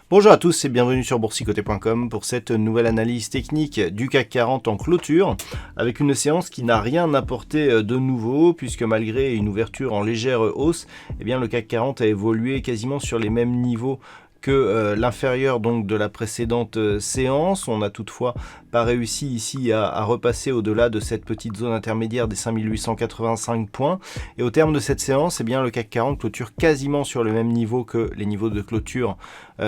Bonjour à tous et bienvenue sur boursicoté.com pour cette nouvelle analyse technique du CAC 40 en clôture, avec une séance qui n'a rien apporté de nouveau, puisque malgré une ouverture en légère hausse, eh bien le CAC 40 a évolué quasiment sur les mêmes niveaux que l'inférieur donc de la précédente séance. On n'a toutefois pas réussi ici à repasser au-delà de cette petite zone intermédiaire des 5885 points. Et au terme de cette séance, eh bien, le CAC 40 clôture quasiment sur le même niveau que les niveaux de clôture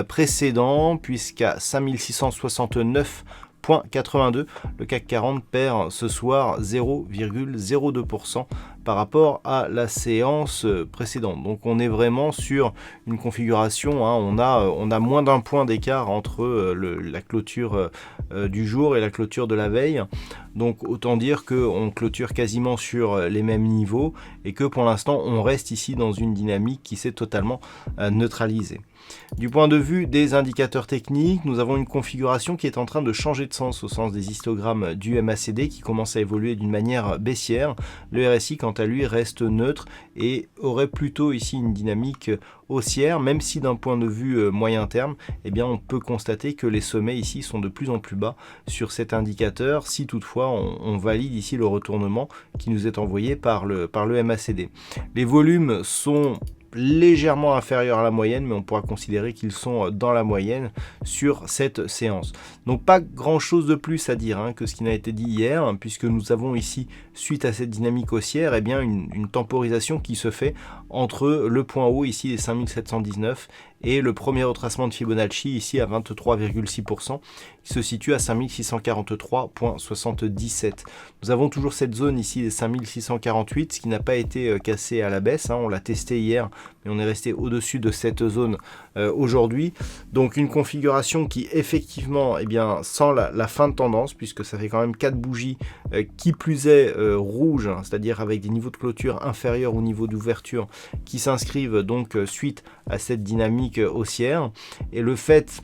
précédents, puisqu'à 5669,82, le CAC 40 perd ce soir 0,02% par rapport à la séance précédente. Donc on est vraiment sur une configuration, on a moins d'un point d'écart entre la clôture du jour et la clôture de la veille. Donc autant dire qu'on clôture quasiment sur les mêmes niveaux et que pour l'instant on reste ici dans une dynamique qui s'est totalement neutralisée. Du point de vue des indicateurs techniques, nous avons une configuration qui est en train de changer de sens au sens des histogrammes du MACD qui commence à évoluer d'une manière baissière. Le RSI quant à lui reste neutre et aurait plutôt ici une dynamique haussière, même si d'un point de vue moyen terme, eh bien on peut constater que les sommets ici sont de plus en plus bas sur cet indicateur, si toutefois on valide ici le retournement qui nous est envoyé par le MACD. Les volumes sont légèrement inférieurs à la moyenne, mais on pourra considérer qu'ils sont dans la moyenne sur cette séance. Donc pas grand chose de plus à dire que ce qui n'a été dit hier, puisque nous avons ici, suite à cette dynamique haussière, eh bien une temporisation qui se fait entre le point haut ici des 5719 et le premier retracement de Fibonacci ici à 23,6% qui se situe à 5643,77. Nous avons toujours cette zone ici des 5648, ce qui n'a pas été cassé à la baisse, on l'a testé hier, mais on est resté au-dessus de cette zone aujourd'hui. Donc une configuration qui effectivement sent la fin de tendance, puisque ça fait quand même 4 bougies qui plus est rouges, c'est-à-dire avec des niveaux de clôture inférieurs au niveau d'ouverture qui s'inscrivent donc suite à cette dynamique haussière. Et le fait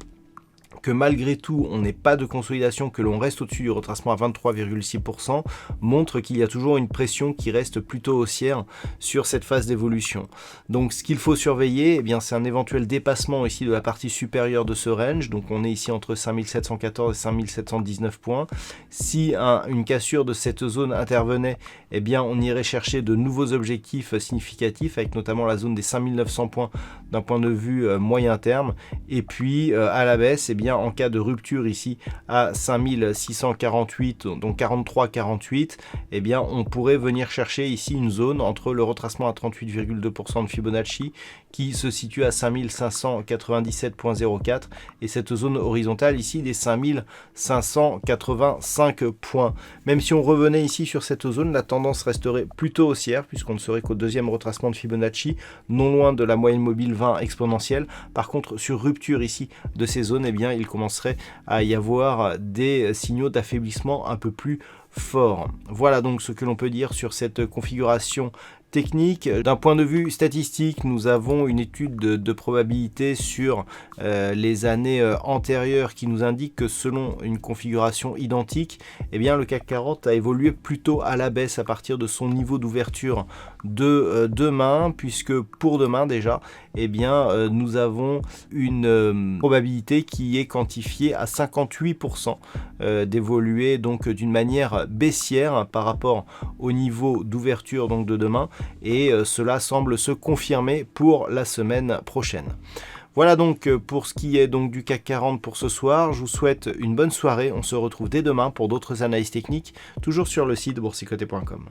que malgré tout, on n'ait pas de consolidation, que l'on reste au-dessus du retracement à 23,6%, montre qu'il y a toujours une pression qui reste plutôt haussière sur cette phase d'évolution. Donc ce qu'il faut surveiller, c'est un éventuel dépassement ici de la partie supérieure de ce range, donc on est ici entre 5714 et 5719 points. Si une cassure de cette zone intervenait, on irait chercher de nouveaux objectifs significatifs, avec notamment la zone des 5900 points d'un point de vue moyen terme, et puis à la baisse, en cas de rupture ici à 5648, donc 43,48, on pourrait venir chercher ici une zone entre le retracement à 38,2% de Fibonacci qui se situe à 5597,04 et cette zone horizontale ici des 5585 points. Même si on revenait ici sur cette zone, la tendance resterait plutôt haussière puisqu'on ne serait qu'au deuxième retracement de Fibonacci, non loin de la moyenne mobile 20 exponentielle. Par contre, sur rupture ici de ces zones, il commencerait à y avoir des signaux d'affaiblissement un peu plus forts. Voilà donc ce que l'on peut dire sur cette configuration technique. D'un point de vue statistique, nous avons une étude de probabilité sur les années antérieures qui nous indique que selon une configuration identique, le CAC 40 a évolué plutôt à la baisse à partir de son niveau d'ouverture de demain, puisque pour demain déjà, nous avons une probabilité qui est quantifiée à 58% d'évoluer donc d'une manière baissière par rapport au niveau d'ouverture donc de demain. Et cela semble se confirmer pour la semaine prochaine. Voilà donc pour ce qui est donc du CAC 40 pour ce soir. Je vous souhaite une bonne soirée. On se retrouve dès demain pour d'autres analyses techniques, toujours sur le site boursicoté.com.